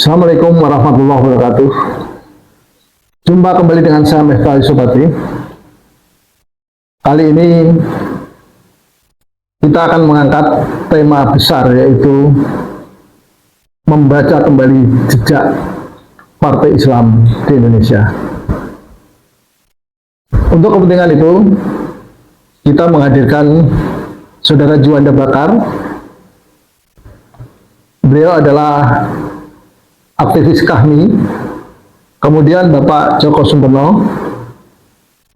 Assalamualaikum warahmatullahi wabarakatuh. Jumpa kembali dengan saya Miftah Yusupati. Kali ini kita akan mengangkat tema besar, yaitu membaca kembali jejak Partai Islam di Indonesia. Untuk kepentingan itu, kita menghadirkan Saudara Juanda Bakar. Beliau adalah aktivis KAHMI. Kemudian Bapak Joko Sumberno,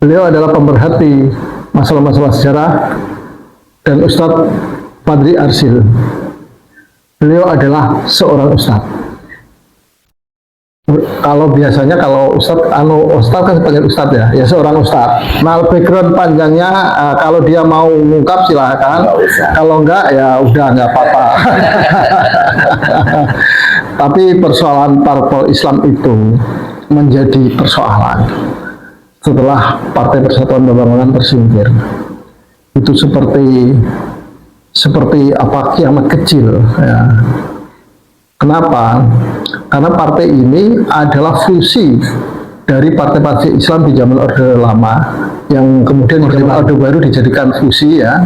beliau adalah pemerhati masalah-masalah sejarah. Dan Ustadz Fadri Arsil, beliau adalah seorang ustadz. Kalau biasanya kalau ustadz kan sebagai ustadz ya seorang ustadz. Nah, background panjangnya kalau dia mau mengungkap silahkan, kalau enggak ya udah enggak apa-apa. Tapi persoalan parpol Islam itu menjadi persoalan setelah Partai Persatuan Pembangunan tersingkir. Itu seperti apa, kiamat kecil ya. Kenapa? Karena partai ini adalah fusi dari partai-partai Islam di zaman Orde Lama, yang kemudian di zaman Orde Baru dijadikan fusi ya.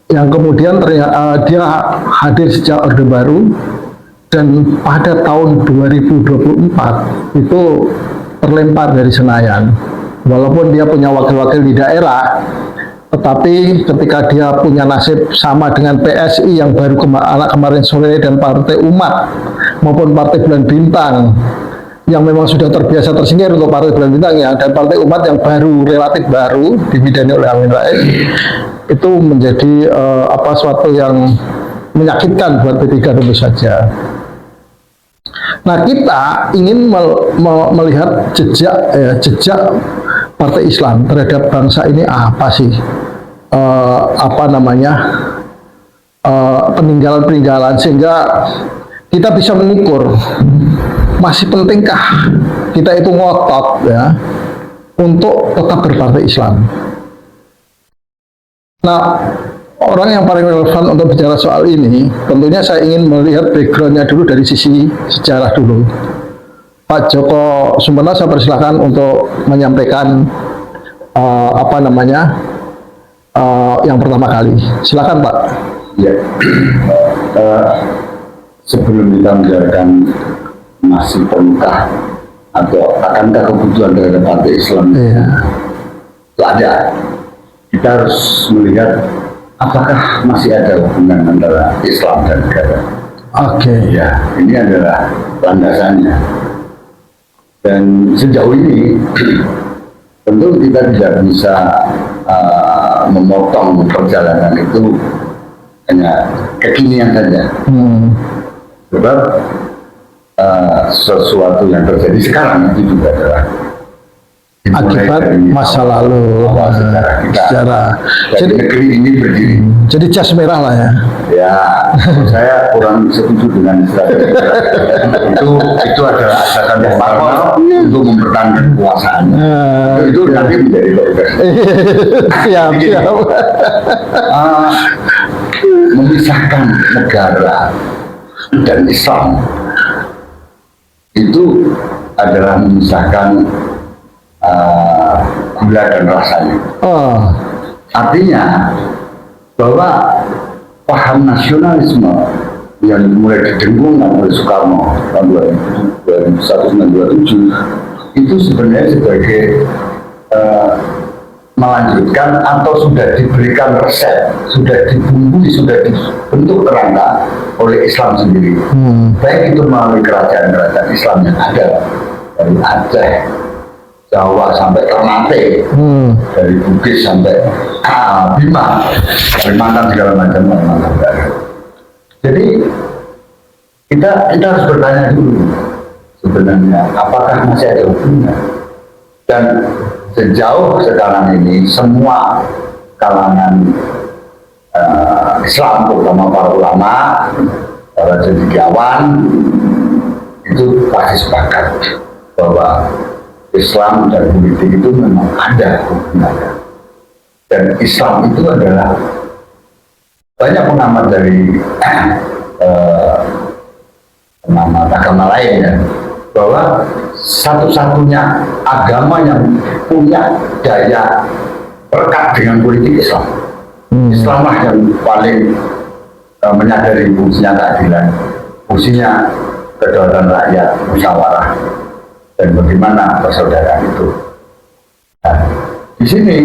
Yang kemudian dia hadir sejak Orde Baru, dan pada tahun 2024 itu terlempar dari Senayan. Walaupun dia punya wakil-wakil di daerah, tetapi ketika dia punya nasib sama dengan PSI yang baru kemarin sore, dan Partai Umat maupun Partai Bulan Bintang yang memang sudah terbiasa tersingkir untuk Partai Bulan Bintang ya, dan Partai Umat yang relatif baru dibidani oleh Amin Rais, itu menjadi suatu yang menyakitkan buat P3 tentu saja. Nah, kita ingin melihat jejak Partai Islam terhadap bangsa ini apa sih, peninggalan-peninggalan, sehingga kita bisa mengukur masih pentingkah kita itu ngotot ya untuk tetap berpartai Islam. Nah, orang yang paling relevan untuk bicara soal ini tentunya saya ingin melihat backgroundnya dulu dari sisi sejarah dulu. Pak Joko Sumberno, saya persilahkan untuk menyampaikan yang pertama kali. Silakan Pak. Ya, sebelum kita menjalankan masih perlukah atau akankah kebutuhan terhadap partai Islam itu ada, kita harus melihat apakah masih ada hubungan antara Islam dan negara. Oke. Ya, ini adalah landasannya. Dan sejauh ini tentu kita tidak bisa memotong perjalanan itu hanya kekinian saja. Sebab sesuatu yang terjadi sekarang itu juga adalah akibat masa lalu sejarah. Jadi negeri ini berdiri. Jadi jas merah lah ya. Ya, saya kurang setuju dengan istilah itu adalah ajakan yang parpol untuk mempertahankan kekuasaan. Itu nanti menjadi logis. Siap. Memisahkan negara dan Islam itu adalah memisahkan gula dan rasanya. Artinya bahwa paham nasionalisme yang mulai didengungkan oleh Soekarno tahun 2001-2027 itu sebenarnya sebagai melanjutkan atau sudah diberikan resep, sudah dibumbui, sudah dibentuk kerangka oleh Islam sendiri. Baik itu melalui kerajaan-kerajaan Islam yang ada dari Aceh, Jawa sampai Ternate, dari Bugis sampai Bima, Kalimantan, segala macam Kalimantan. Jadi kita harus bertanya dulu sebenarnya apakah masih ada hubungan. Dan sejauh sekarang ini semua kalangan Islam, terutama para ulama, para cendekiawan itu pasti sepakat bahwa Islam dan politik itu memang ada hubungannya. Dan Islam itu adalah, banyak pengamat dari nama agama lain ya, bahwa satu-satunya agama yang punya daya perekat dengan politik Islam. Islamlah yang paling menyadari fungsinya keadilan, fungsinya kedaulatan rakyat, musyawarah, dan bagaimana persaudaraan itu. Nah, di sini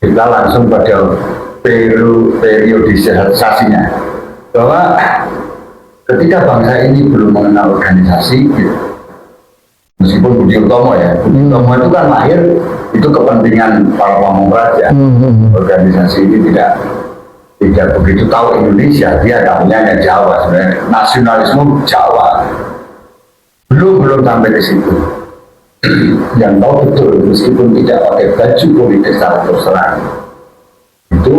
kita langsung pada periodisasinya, bahwa ketika bangsa ini belum mengenal organisasi, meskipun Budi Utomo ya, Budi Utomo itu kan lahir itu kepentingan para pamungkas ya. Organisasi ini tidak begitu tahu Indonesia, dia tahunya Jawa sebenarnya, nasionalisme Jawa belum sampai ke situ. Yang tahu betul meskipun tidak pakai baju politik secara terus terang, itu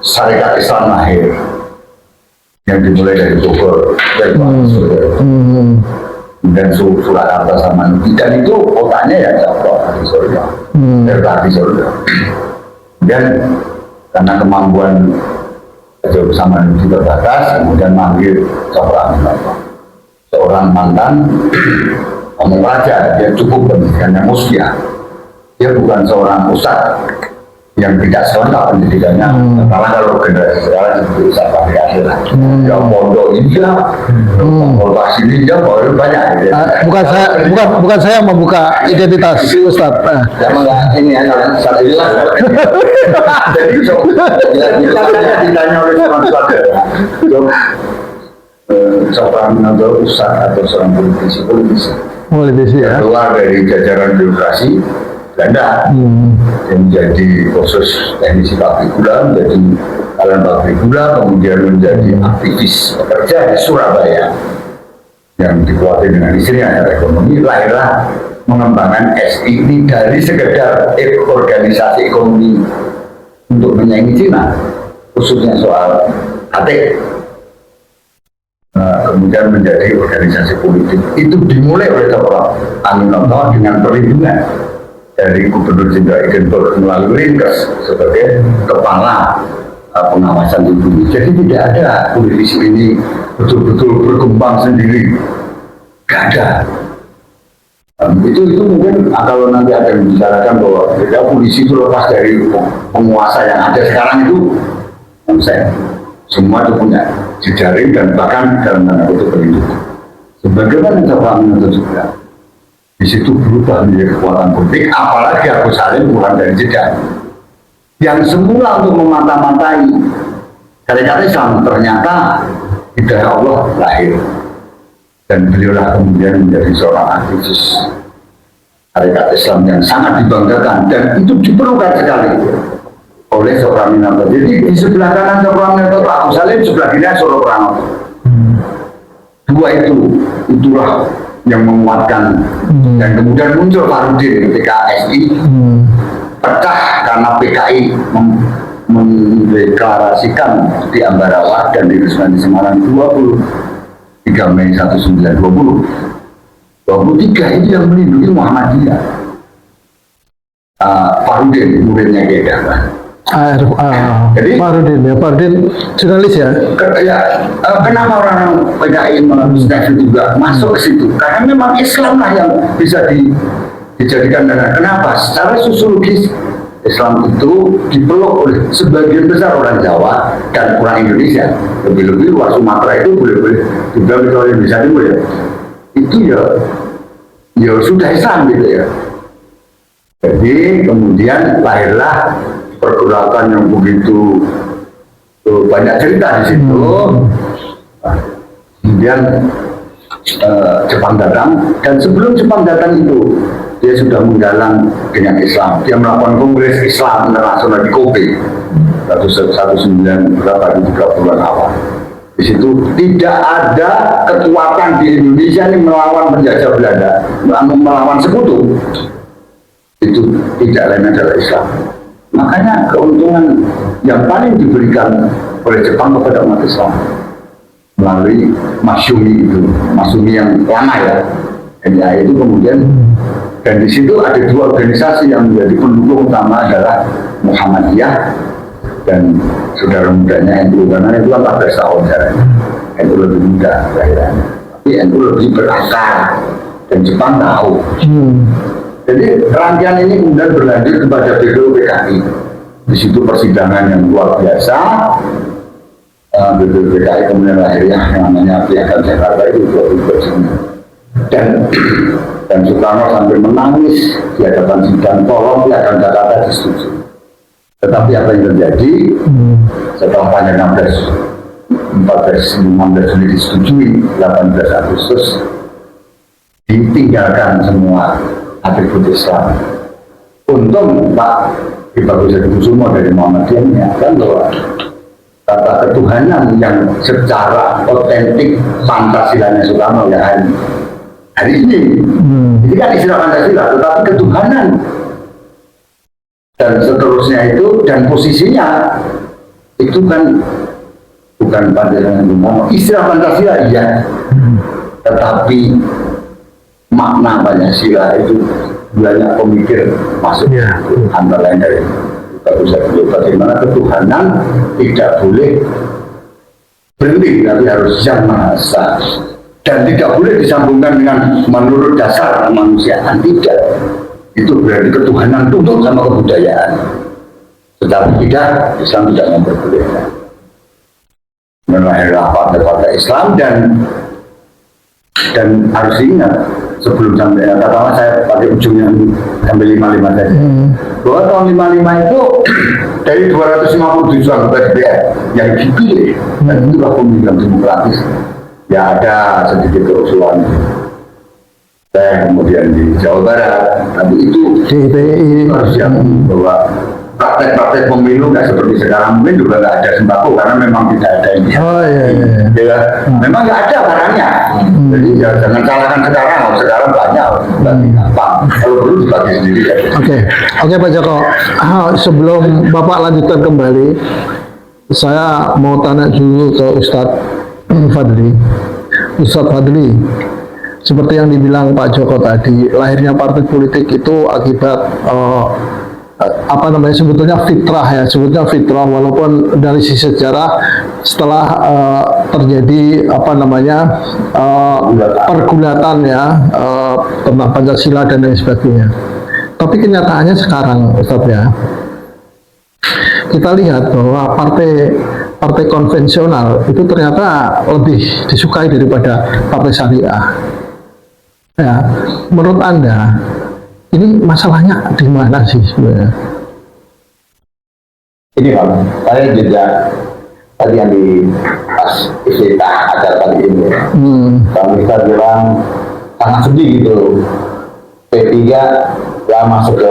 Syarikat Islam lahir yang dimulai dari Bogor, dan Surakarta sama dan itu kotanya ya Jawa di Surga, dari Surga. Dan karena kemampuan sama juga terbatas, kemudian manggil seorang mantan Omong Raja, dia cukup pendidikannya musyah, dia bukan seorang ustadz yang tidak selengkap pendidikannya. Karena kalau generasi sekarang seperti Ustadz Fahri Akhir, yang pondok India, pondok sini dia baru banyak. Bukan saya membuka identitas Ustadz. Jangan ini ya, satu jelas. Jadi ditanya oleh seorang saudara, seorang mengambil ustadz atau seorang politisi ya, keluar dari jajaran birokrasi Belanda, yang menjadi khusus teknisi pabrik gula, menjadi kalian pabrik gula, kemudian menjadi aktivis pekerja di Surabaya yang dikuasai dengan istrinya secara ekonomi. Lahirlah mengembangkan SI ini dari sekedar organisasi ekonomi untuk menyaingi Cina, khususnya soal ATEK. Kemudian menjadi organisasi politik. Itu dimulai oleh seorang Aminoto dengan perlindungan dari Gubernur Jenderal Edinburgh melalui Linkes sebagai kepala pengawasan itu. Jadi tidak ada politisi ini betul-betul berkembang sendiri, tidak ada. Itu mungkin kalau nanti ada yang membicarakan bahwa tidak polisi itu lepas dari penguasa yang ada sekarang itu, saya semua itu punya jejaring dan bahkan dalam tanda kutip perlindungan. Sebagaimana Bapak Aminoto juga di situ berubah menjadi kekuatan politik, apalagi Agus Salim bukan dari jejak yang semula untuk memata-matai syarikat Islam, ternyata hidayah Allah lahir dan beliaulah kemudian menjadi seorang aktivis syarikat Islam yang sangat dibanggakan dan itu diperlukan sekali oleh seorang Aminoto. Jadi di sebelah kanan seorang Aminoto Agus Salim, sebelah kiri Solo Pranoto. Dua itulah yang menguatkan. Dan kemudian muncul Farudin ketika SI pecah karena PKI mendeklarasikan di Ambarawa dan diresmikan di Semarang 23 Mei 1920. 23 ini yang melindungi Muhammadiyah. Farudin muridnya Kiai Dahlan. Jadi Farudin jurnalis ya. Kenapa orang PKI menuliskan juga masuk ke situ? Karena memang Islam lah yang bisa dijadikan dengan. Kenapa? Secara sosiologis Islam itu dipeluk oleh sebagian besar orang Jawa dan orang Indonesia. Lebih-lebih luar Sumatera itu boleh dibilang oleh Indonesia Timur ya. Itu ya sudah Islam gitu ya. Jadi kemudian lahirlah pergerakan yang begitu banyak cerita di situ. Kemudian Jepang datang, dan sebelum Jepang datang itu dia sudah menggalang dengan Islam. Dia melakukan kongres Islam internasional di Kobe 1930-an awal. Di situ tidak ada kekuatan di Indonesia yang melawan penjajah Belanda, melawan sekutu. Itu tidak lain adalah Islam. Makanya keuntungan yang paling diberikan oleh Jepang kepada umat Islam melalui Masyumi itu, Masyumi yang lama ya, NIA itu kemudian, dan di situ ada dua organisasi yang menjadi pendukung utama adalah Muhammadiyah dan saudara mudanya NU, karena itu 14 tahun jaraknya. NU lebih muda kelahirannya, tapi NU lebih berakar dan Jepang tahu. Jadi rangkaian ini kemudian berlanjut kepada BPUPKI. Di situ persidangan yang luar biasa. BPUPKI kemudian lahirnya yang namanya Piagam Jakarta itu 2009. Dan Soekarno sampai menangis di hadapan sidang, tolong Piagam Jakarta disetujui. Tetapi apa yang terjadi setelah tanggal 14 Juli disetujui, 18 Agustus ditinggalkan semua atribut Islam. Untung Pak Bagus Kusuma dari Muhammadiyah menyatakan bahwa tata ketuhanan yang secara otentik Pancasilanya Soekarno yang hari ini, ini kan istilah Pancasila, tetapi ketuhanan dan seterusnya itu dan posisinya itu kan bukan Pancasila yang istilah Pancasila iya, tetapi makna Pancasila itu banyak pemikir masuk antara lain dari bagaimana ketuhanan tidak boleh berhenti tapi harus yang Maha Esa dan tidak boleh disambungkan dengan menurut dasar kemanusiaan, tidak. Itu berarti ketuhanan tunduk sama kebudayaan, tetapi tidak, Islam tidak memperbolehkan. Melahirkan partai-partai Islam dan harus ingat sebelum sampai katakanlah saya pakai ujungnya sampai 55 saja, bahwa tahun 55 itu dari 257 anggota DPR yang dipilih, dan itulah pemilihan demokratis. Ya ada sedikit keusulan saya kemudian di Jawa Barat, tapi itu harus diakui bahwa praktek-praktek pemilu nggak seperti sekarang, mungkin juga nggak ada sembako karena memang tidak ada ini. Ya, memang nggak ada barangnya. Jadi ya jangan salahkan sekarang banyak. Kalau perlu dibagi sendiri. Oke Pak Joko. Sebelum Bapak lanjutkan kembali, saya mau tanya dulu ke Ustadz Fadli. Ustadz Fadli, seperti yang dibilang Pak Joko tadi, lahirnya partai politik itu akibat sebetulnya fitrah, walaupun dari sisi sejarah setelah terjadi pergulatan ya tentang Pancasila dan lain sebagainya. Tapi kenyataannya sekarang Ustaz ya, kita lihat bahwa partai konvensional itu ternyata lebih disukai daripada partai syariah. Ya, menurut Anda ini masalahnya di mana sih sebenarnya? Ini Pak, saya juga tadi yang di pas istilah acara tadi ini, kalau kita bilang sangat sedih gitu, P3 ya masuk ke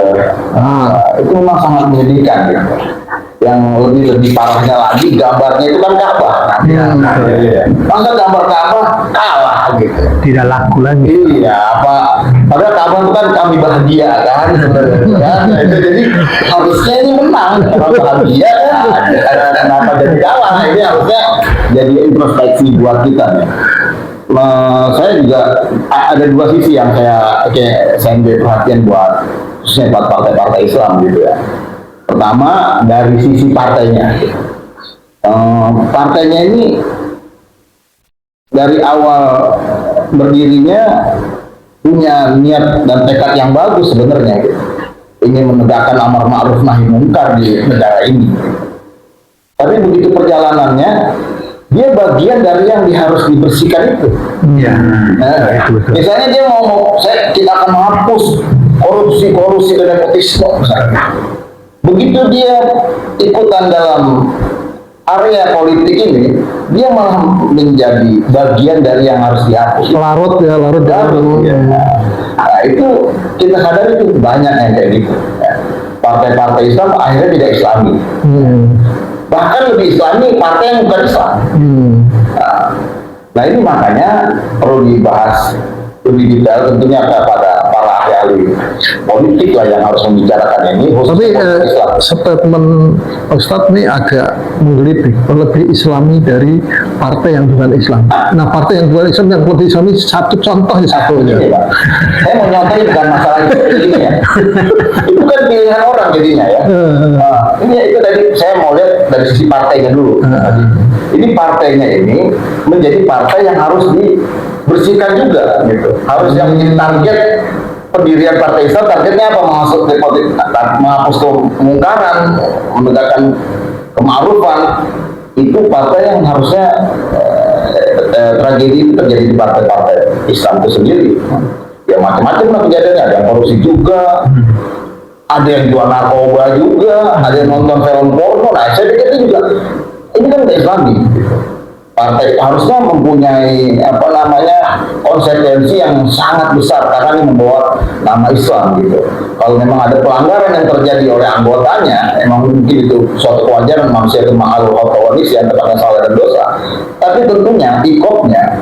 itu memang sangat menyedihkan gitu. Yang lebih parahnya lagi gambarnya itu kan Ka'bah. Masa gambar Ka'bah kalah gitu. Tidak laku lagi. Iya, padahal Ka'bah itu kan kami bahagia kan sebenarnya. Jadi harusnya ini menang, kalau bahagia kan kenapa jadi kalah? Ini harusnya jadi introspeksi buat kita nih. Saya juga ada dua sisi yang saya ambil perhatian buat khususnya buat partai-partai Islam gitu ya. Pertama dari sisi partainya, partainya ini dari awal berdirinya punya niat dan tekad yang bagus sebenarnya, gitu. Ingin menegakkan amar ma'ruf nahi munkar di negara ini. Tapi begitu perjalanannya, dia bagian dari yang harus dibersihkan itu. Misalnya dia kita akan menghapus korupsi dan nepotisme misalnya. Begitu dia ikutan dalam area politik ini, dia malah menjadi bagian dari yang harus dihapus. Larut. Ya. Nah itu kita sadari itu banyak yang kayak gitu. Ya. Partai-partai Islam akhirnya tidak Islami. Bahkan lebih Islami partai yang bukan Islam. Nah ini makanya perlu dibahas lebih detail tentunya kepada para ahli politik lah yang harus membicarakan ini. Tapi Islam. statement Ustadz ini agak menggelitik, lebih Islami dari partai yang bukan Islam. Nah, partai yang bukan Islam yang lebih Islami satu contoh ya satu aja. Ini, Pak. Saya mau nyontohin bukan masalah itu ini ya. Itu kan pilihan orang jadinya ya. Nah, ini itu tadi saya mau lihat dari sisi partainya dulu. Ini partainya ini menjadi partai yang harus dibersihkan juga gitu. Harus yang menjadi target pendirian partai Islam, targetnya apa? Menghapus kemungkaran, menegakkan kema'rufan. Itu partai yang harusnya tragedi itu terjadi di partai-partai Islam itu sendiri. Ya macam-macam lah kejadiannya, ada yang korupsi juga, ada yang jual narkoba juga, ada yang nonton film porno. Nah, saya pikir itu juga ini kan nggak Islami. Partai harusnya mempunyai konsekuensi yang sangat besar karena ini membawa nama Islam gitu. Kalau memang ada pelanggaran yang terjadi oleh anggotanya, emang mungkin itu suatu kewajaran manusia itu ma'alul khatawanis yang terkadang salah dan dosa. Tapi tentunya ikopnya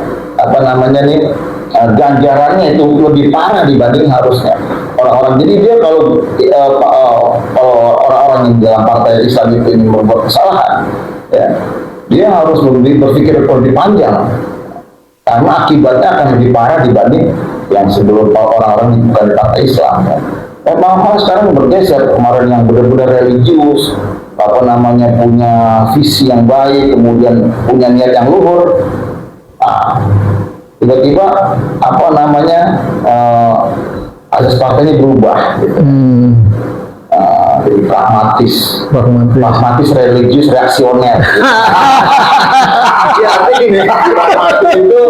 ganjarannya itu lebih parah dibanding harusnya orang-orang. Jadi dia kalau orang-orang yang dalam partai Islam itu ini membuat kesalahan, ya, dia harus lebih berpikir lebih panjang karena akibatnya akan lebih parah dibanding yang sebelum orang-orang yang bukan di partai Islam. Ya. Memang sekarang bergeser, kemarin yang benar-benar religius, punya visi yang baik, kemudian punya niat yang luhur, tiba-tiba asas partainya berubah gitu. Jadi pragmatis religius reaksioner. Ya, artinya pragmatis itu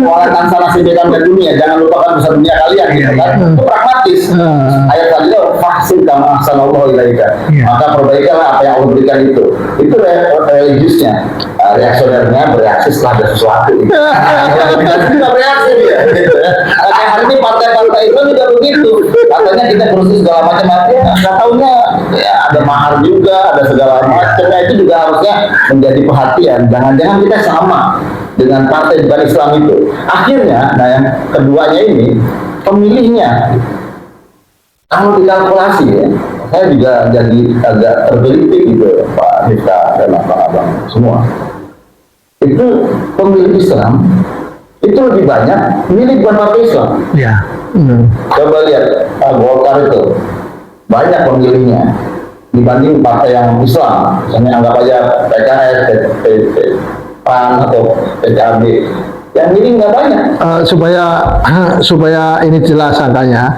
melakukan sana sidakan ke dunia, jangan lupakan besar dunia kalian gitu kan. Itu pragmatis. Ayat tadi itu fahsin kama ahsanallahu ilaika. Maka perbaikanlah apa yang Allah berikan itu. Itu religiusnya. Reaksionernya bereaksi setelah ada sesuatu. Tidak bereaksi dia. Hari ini partai-partai itu juga begitu. Katanya kita berusaha segala macam ya, nggak tahunya ya ada mahar juga, ada segala macam. Itu juga harusnya menjadi perhatian. Jangan-jangan kita sama dengan partai bukan Islam itu. Akhirnya, nah yang keduanya ini pemilihnya kalau dikalkulasi ya, saya juga jadi agak tergelitik gitu Pak Miftah dan abang-abang semua. Itu pemilih Islam itu lebih banyak milih bukan partai Islam. Ya. Coba lihat Golkar itu banyak pemilihnya dibanding partai yang Islam. Misalnya anggap aja PKS, PAN atau PKB. Yang milih nggak banyak. Supaya ini jelas angkanya,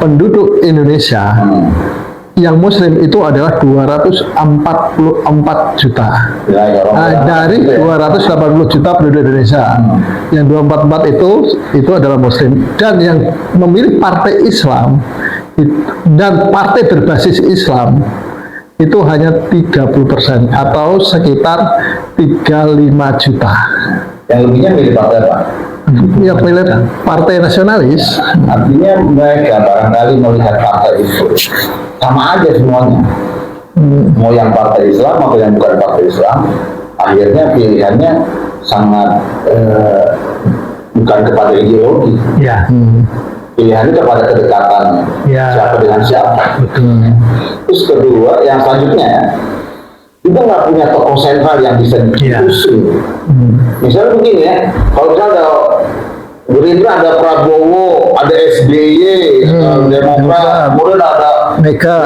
penduduk Indonesia yang Muslim itu adalah 244 juta. Dari 280 juta penduduk Indonesia, yang 244 itu adalah Muslim, dan yang memilih partai Islam dan partai berbasis Islam itu hanya 30% atau sekitar 35 juta. Yang lebihnya milih partai apa? Ya, milih partai nasionalis. Artinya mereka barangkali melihat partai itu sama aja semuanya. Mau yang partai Islam atau yang bukan partai Islam, akhirnya pilihannya sangat bukan kepada ideologi. Ya. Pilihannya kepada kedekatannya. Ya. Siapa dengan siapa. Betul. Terus kedua, yang selanjutnya kita nggak punya tokoh sentral yang bisa diusung. Misalnya begini ya, kalau misalnya Gerindra ada Prabowo, ada SBY, Demokrat, kemudian ada Mega,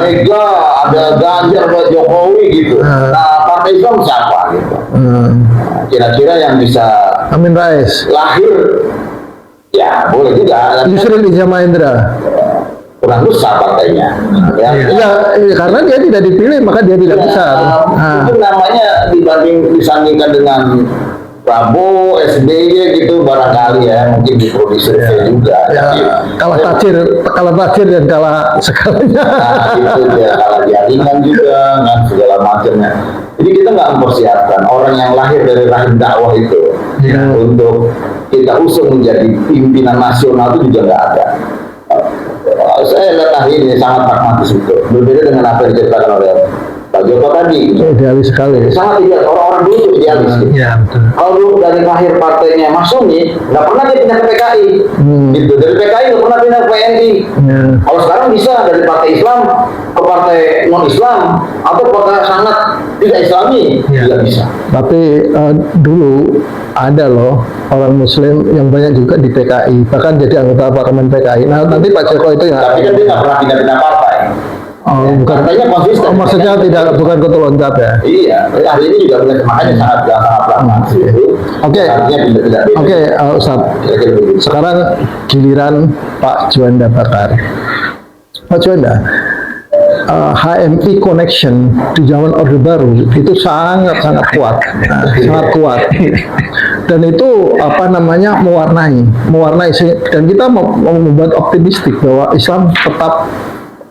ada Ganjar, ada Jokowi gitu. Nah, partai Islam siapa gitu? Kira-kira yang bisa Amin Rais, lahir, ya boleh juga. Yusril Iza Mahendra. Kurang besar partainya. Ya, karena dia tidak dipilih maka dia tidak besar. Itu namanya disandingkan dengan Prabowo, SBY gitu barangkali ya, mungkin perlu disurvei juga. Kalah tajir dan kalah segalanya. Itu dia, kalah jaringan juga, kan segala macamnya. Jadi kita nggak mempersiapkan orang yang lahir dari rahim dakwah itu untuk kita usung menjadi pimpinan nasional itu juga nggak ada. Saya lihat hari ini sangat pragmatis itu, berbeda dengan apa yang diceritakan oleh Pak Joko tadi. Idealis sekali. Sangat idealis, orang-orang dulu itu idealis. Ya betul. Kalau dulu dari lahir partainya Masyumi, nggak pernah dia pindah ke PKI. Gitu. Dari PKI nggak pernah pindah ke PNI. Kalau sekarang bisa dari partai Islam ke partai non-Islam atau partai sangat tidak Islami, tidak bisa. Tapi dulu ada loh orang Muslim yang banyak juga di PKI, bahkan jadi anggota parlemen PKI. Nah nanti Pak Joko itu ya. Tapi kan dia nggak pernah pindah-pindah partai. Oh, bukan. Partainya konsisten. Maksudnya tidak bukan ketua loncat ya. Iya, hari ini juga makanya sangat lama. Oke. Artinya tidak. Oke, Ustaz. Sekarang giliran Pak Juanda Bakar. Pak Juanda, HMI connection di zaman Orde Baru itu sangat kuat, sangat kuat. Dan itu mewarnai dan kita membuat optimistik bahwa Islam tetap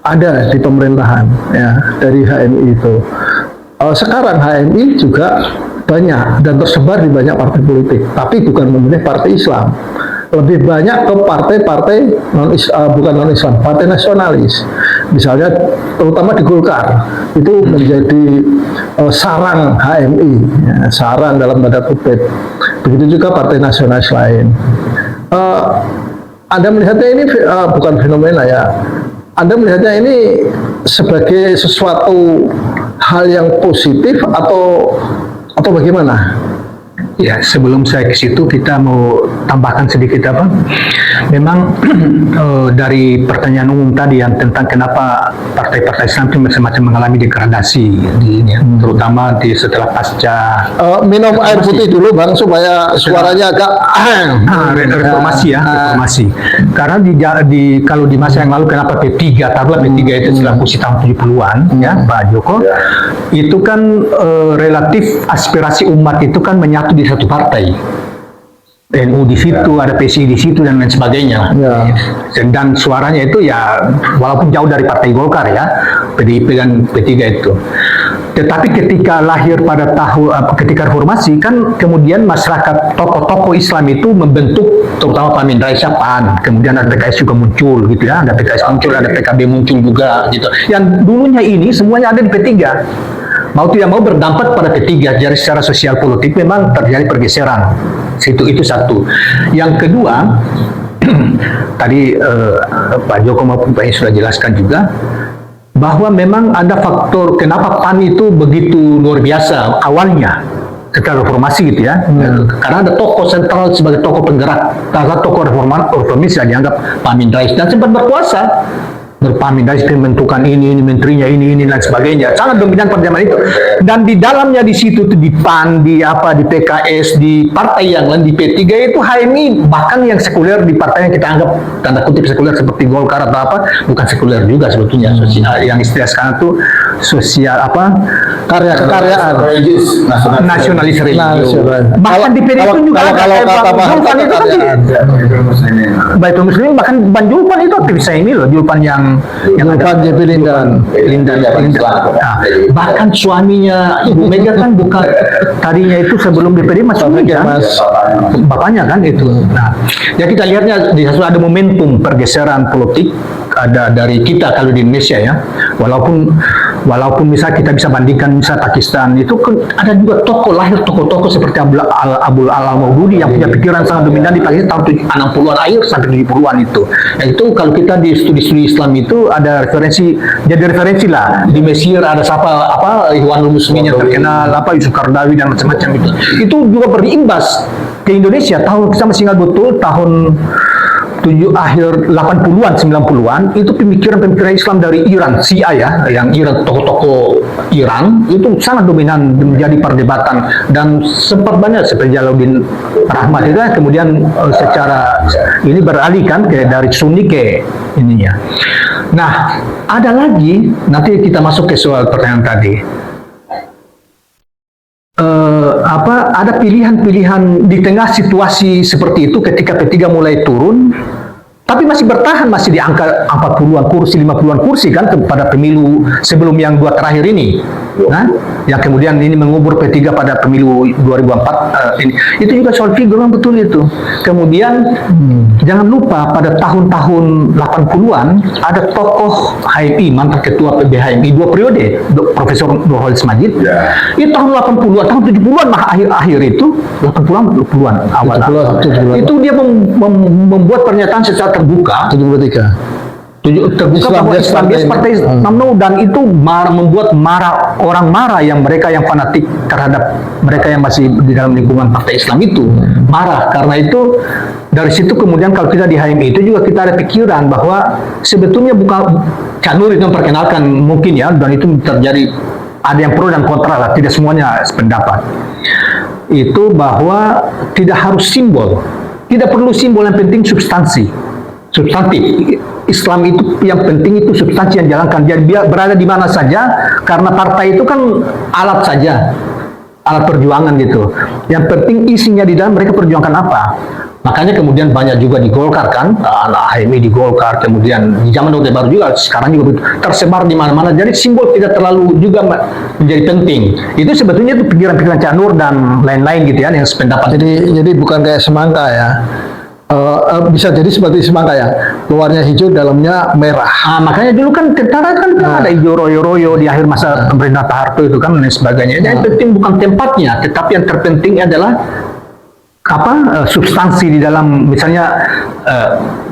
ada di pemerintahan ya dari HMI itu. Sekarang HMI juga banyak dan tersebar di banyak partai politik, tapi bukan memilih partai Islam. Lebih banyak ke partai-partai bukan non Islam, partai nasionalis. Misalnya terutama di Golkar itu menjadi sarang HMI, ya, sarang dalam tanda kutip. Begitu juga partai nasionalis lain. Anda melihatnya ini bukan fenomena ya. Anda melihatnya ini sebagai sesuatu hal yang positif atau bagaimana? Ya, sebelum saya ke situ kita mau tambahkan sedikit apa? Memang dari pertanyaan umum tadi yang tentang kenapa partai-partai Islam itu macam-macam mengalami degradasi di ini, terutama setelah pasca minum air putih dulu Bang supaya suaranya agak reformasi ya, reformasi. Karena kalau di masa yang lalu kenapa P3, taruhlah P3 itu setelah kursi tahun 70-an ya Pak Joko, itu kan relatif aspirasi umat itu kan menyatu di satu partai. NU di situ, ada PSI di situ dan lain sebagainya. Ya. Dan suaranya itu ya walaupun jauh dari partai Golkar ya, PDIP dan P3 itu. Tetapi ketika lahir pada ketika reformasi kan kemudian masyarakat tokoh-tokoh Islam itu membentuk terutama Pak Amin Rais PAN, kemudian ada PKS juga muncul gitu ya, ada PKS muncul, ada PKB muncul juga gitu. Yang dulunya ini semuanya ada di P3. Mau tidak mau berdampak pada P3, jadi secara sosial politik memang terjadi pergeseran. Itu satu. Yang kedua, tadi Pak Joko maupun Pak Yusuf sudah jelaskan juga, bahwa memang ada faktor kenapa PAN itu begitu luar biasa awalnya setelah reformasi gitu ya. Karena ada tokoh sentral sebagai tokoh penggerak, salah satu tokoh reformis yang dianggap Pak Amin Rais dan sempat berkuasa. Berpamin dari pembentukan ini menterinya ini dan sebagainya, sangat dominan pada zaman itu. Dan di dalamnya di situ tuh di PAN, di PKS, di partai yang lain, di P3 itu HMI, bahkan yang sekuler di partai yang kita anggap tanda kutip sekuler seperti Golkar atau apa, bukan sekuler juga sebetulnya. Sosial, yang istilah sekarang tuh sosial kekaryaan nasionalis religius. Bahkan di PDIP itu juga Baitul Muslimin, bahkan Ban Julpan itu aktivis ini loh, Julpan yang Julpan JP Lindan. Bahkan suaminya Ibu Mega kan bukan tadinya itu sebelum DPD masuk kan, bapaknya kan itu. Nah, ya kita lihatnya di situ ada momentum pergeseran politik ada dari kita kalau di Indonesia ya. Walaupun misal kita bisa bandingkan misal Pakistan itu kan ada juga tokoh seperti Abdul Alam Maududi yang punya pikiran sangat dominan di Pakistan tahun 60-an akhir sampai 70-an itu. Itu kalau kita di studi Islam itu ada referensi lah. Di Mesir ada Ikhwanul Muslimin yang terkenal, Yusuf Qaradawi dan macam-macam itu. Itu juga berimbas ke Indonesia. Kita masih ingat betul tahun akhir 80-an, 90-an itu pemikiran Islam dari Iran, Syiah ya, yang Iran, tokoh-tokoh Iran itu sangat dominan menjadi perdebatan dan sempat banyak seperti Jalaluddin Rahmat itu kemudian secara ini beralih kan dari Sunni ke ininya. Nah, ada lagi nanti kita masuk ke soal pertanyaan tadi. Ada pilihan-pilihan di tengah situasi seperti itu ketika P3 mulai turun tapi masih bertahan, masih di angka 40-an kursi, 50-an kursi kan pada pemilu sebelum yang 2 terakhir ini. Nah, yang kemudian ini mengubur P3 pada pemilu 2004 ini. Itu juga soal figur yang betul itu. Kemudian jangan lupa pada tahun-tahun 80-an ada tokoh HMI, mantan ketua PB HMI 2 periode, Profesor Nurholis Majid. Ya. Itu tahun 80-an, tahun 70-an akhir itu, 80-an, 70-an awal. 70-an. Itu dia membuat pernyataan secara terbuka 73. terbuka Islam bahwa Base Islam Base Partai UMNO, dan itu membuat marah orang marah yang mereka yang fanatik terhadap mereka yang masih di dalam lingkungan Partai Islam itu marah. Karena itu dari situ kemudian kalau kita di HMI itu juga kita ada pikiran bahwa sebetulnya bukan Cak Nur itu memperkenalkan mungkin ya, dan itu terjadi ada yang pro dan kontra lah, tidak semuanya sependapat. Itu bahwa tidak harus simbol, tidak perlu simbol, yang penting substansi. Substantif. Islam itu yang penting itu substansi yang jalankan. Jadi dia berada di mana saja, karena partai itu kan alat saja, alat perjuangan gitu. Yang penting isinya di dalam mereka perjuangkan apa. Makanya kemudian banyak juga di Golkar kan, anak HMI di Golkar, kemudian di zaman Orde Baru juga, sekarang juga tersebar di mana-mana. Jadi simbol tidak terlalu juga menjadi penting. Itu sebetulnya itu pikiran-pikiran Cak Nur dan lain-lain gitu ya, yang sependapat. Jadi bukan kayak semangka ya. Bisa jadi seperti semangka ya, luarnya hijau, dalamnya merah. Makanya dulu kan tentara kan ada hijau royo-royo di akhir masa pemerintah Pak Harto itu kan dan sebagainya. Yang penting bukan tempatnya, tetapi yang terpenting adalah substansi di dalam, misalnya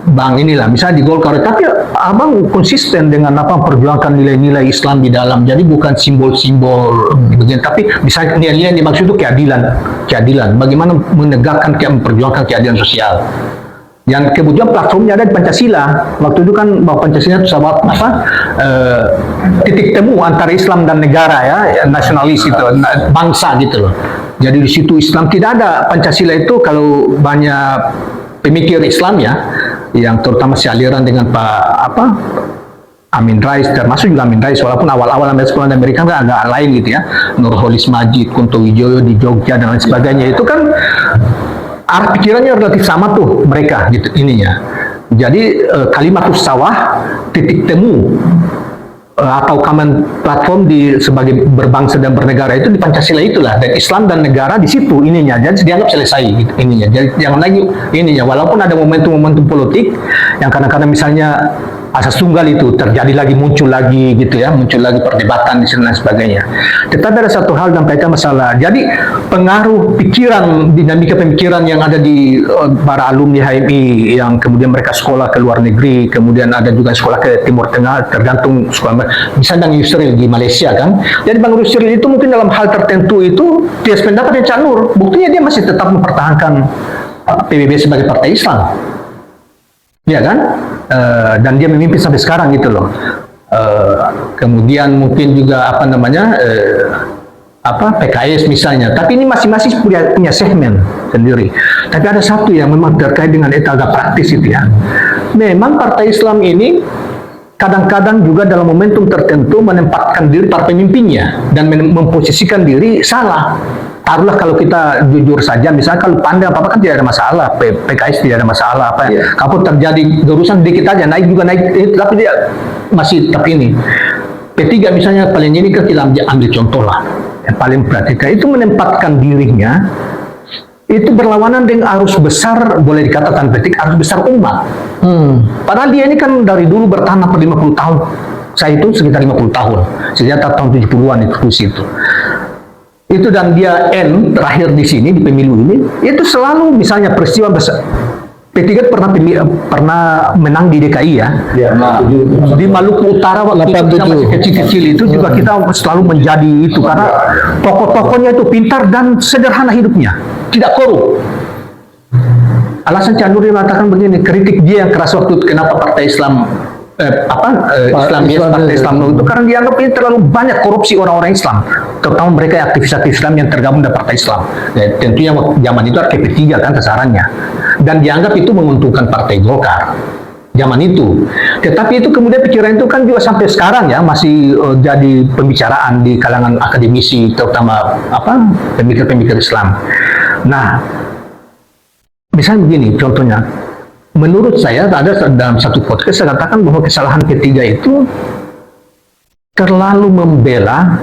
bang inilah misalnya di Golkar, tapi abang konsisten dengan perjuangkan nilai-nilai Islam di dalam, jadi bukan simbol-simbol begini, tapi misalnya nilai-nilai yang dimaksud itu keadilan, bagaimana menegakkan, memperjuangkan keadilan sosial. Yang kemudian platformnya ada di Pancasila. Waktu itu kan bahwa Pancasila itu sama titik temu antara Islam dan negara ya, nasionalis itu, bangsa gitu loh. Jadi di situ Islam tidak ada. Pancasila itu kalau banyak pemikir Islam ya, yang terutama aliran dengan Pak Amin Rais, termasuk juga Amin Rais, walaupun awal-awal sekolah di Amerika kan agak lain gitu ya, Nurholis Majid, Kunto Wijoyo di Jogja dan lain sebagainya, itu kan arah pikirannya relatif sama tuh mereka gitu ininya. Jadi kalimatus sawah, titik temu atau common platform sebagai berbangsa dan bernegara itu di Pancasila itulah, dan Islam dan negara di situ ininya. Jadi dianggap selesai gitu, ininya. Jadi jangan lagi ininya, walaupun ada momentum-momentum politik yang kadang-kadang misalnya asas tunggal itu terjadi lagi, muncul lagi gitu ya, muncul lagi perdebatan di sini dan sebagainya. Tetapi ada satu hal dan kaitan masalah. Jadi pengaruh pikiran, dinamika pemikiran yang ada di para alumni HMI yang kemudian mereka sekolah ke luar negeri, kemudian ada juga sekolah ke Timur Tengah, tergantung sekolah. Misalnya Bang Yusril di Malaysia kan. Jadi Bang Yusril itu mungkin dalam hal tertentu itu dia sependapat dengan Cak Nur. Buktinya dia masih tetap mempertahankan PBB sebagai partai Islam. Ya kan? Dan dia memimpin sampai sekarang gitu loh. Kemudian mungkin juga PKS misalnya, tapi ini masing-masing punya segmen sendiri. Tapi ada satu yang memang terkait dengan itu agak praktis itu ya. Memang partai Islam ini kadang-kadang juga dalam momentum tertentu menempatkan diri para pemimpinnya dan memposisikan diri salah. Taruhlah kalau kita jujur saja, misalnya kalau pandai apa-apa kan tidak ada masalah, PKS tidak ada masalah, kalau terjadi urusan dikit aja, naik, tapi dia masih tetap ini. P3 misalnya paling ini kan kita ambil contoh lah, yang paling praktikal itu menempatkan dirinya, itu berlawanan dengan arus besar, boleh dikatakan arus besar umat. Padahal dia ini kan dari dulu bertahan 50 tahun, saya itu sekitar 50 tahun, sejak tahun 70-an itu kursi itu. Itu dan dia terakhir di sini di pemilu ini itu selalu misalnya peristiwa besar. P3 pernah menang di DKI ya, di Maluku Utara waktu kita masih kecil-kecil itu juga kita selalu menjadi itu karena tokoh-tokohnya itu pintar dan sederhana hidupnya, tidak korup. Alasan Cak Nur mengatakan begini, kritik dia yang keras waktu itu, kenapa partai Islam Partai Islam itu karena dianggap ini terlalu banyak korupsi orang-orang Islam, terutama mereka aktivis-aktivis Islam yang tergabung dalam Partai Islam. Dan tentunya zaman itu KP3 kan sasarannya, dan dianggap itu menguntungkan Partai Golkar zaman itu. Tetapi itu kemudian pikiran itu kan juga sampai sekarang ya masih jadi pembicaraan di kalangan akademisi, terutama pemikir-pemikir Islam. Nah, misalnya begini contohnya. Menurut saya ada dalam satu podcast saya katakan bahwa kesalahan ketiga itu terlalu membela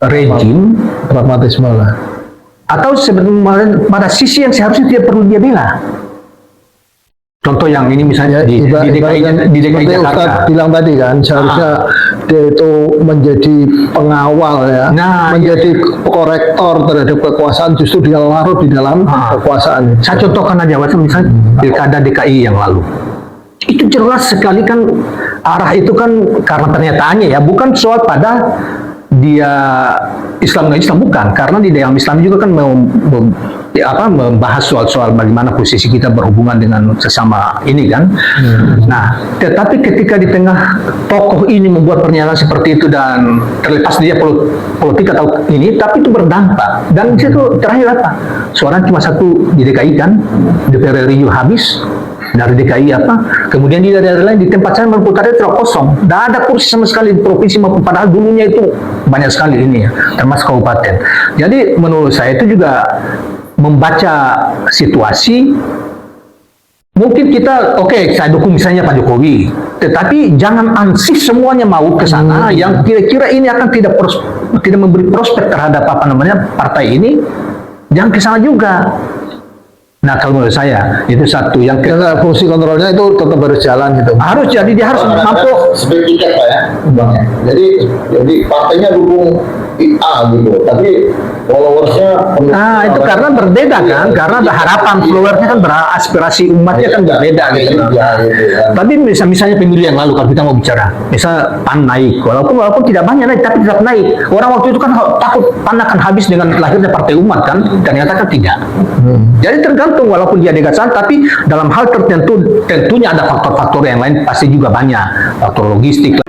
rejim pragmatisme lah. atau sebenarnya pada sisi yang seharusnya tidak perlu dia bela. Contoh yang ini misalnya di DKI Seperti Jakarta. Ustadz bilang tadi kan, seharusnya dia itu menjadi pengawal ya, Nah, menjadi korektor terhadap kekuasaan, justru dia larut di dalam kekuasaan. Saya contohkan aja, misalnya pilkada DKI yang lalu. Itu jelas sekali kan arah itu kan karena pernyataannya ya, bukan soal pada dia Islam nggak Islam, bukan, karena di dalam Islam juga kan membahas soal-soal bagaimana posisi kita berhubungan dengan sesama ini kan. Nah, tetapi ketika di tengah tokoh ini membuat pernyataan seperti itu dan terlepas dia politik atau ini, tapi itu berdampak dan di situ terakhir apa? Suara cuma satu di DKI kan, DPR RI juga habis. Dari DKI kemudian di daerah lain di tempat saya Mangkunegaran itu kosong, tidak ada kursi sama sekali di provinsi maupun padahal dulunya itu banyak sekali ini ya, termasuk kabupaten. Jadi menurut saya itu juga membaca situasi. Mungkin kita saya dukung misalnya Pak Jokowi, tetapi jangan ansih semuanya mau ke sana yang kira-kira ini akan tidak memberi prospek terhadap partai ini, jangan ke sana juga. Nah, kalau menurut saya itu satu yang Fungsi kontrolnya itu tetap harus jalan gitu. harus, jadi dia harus mampu sebagai Pak ya, Bang. Jadi partainya dukung A gitu, tapi followersnya itu karena berbeda kan, karena harapan followersnya kan beraspirasi umatnya kan berbeda gitu. Tapi misalnya pemilu yang lalu kalau kita mau bicara, misal PAN naik, walaupun tidak banyak naik, tapi tetap naik. Orang waktu itu kan takut PAN akan habis dengan lahirnya partai umat kan, ternyata kan tidak. Jadi tergantung, walaupun dia negasan, tapi dalam hal tertentu tentunya ada faktor-faktor yang lain pasti juga banyak, faktor logistik.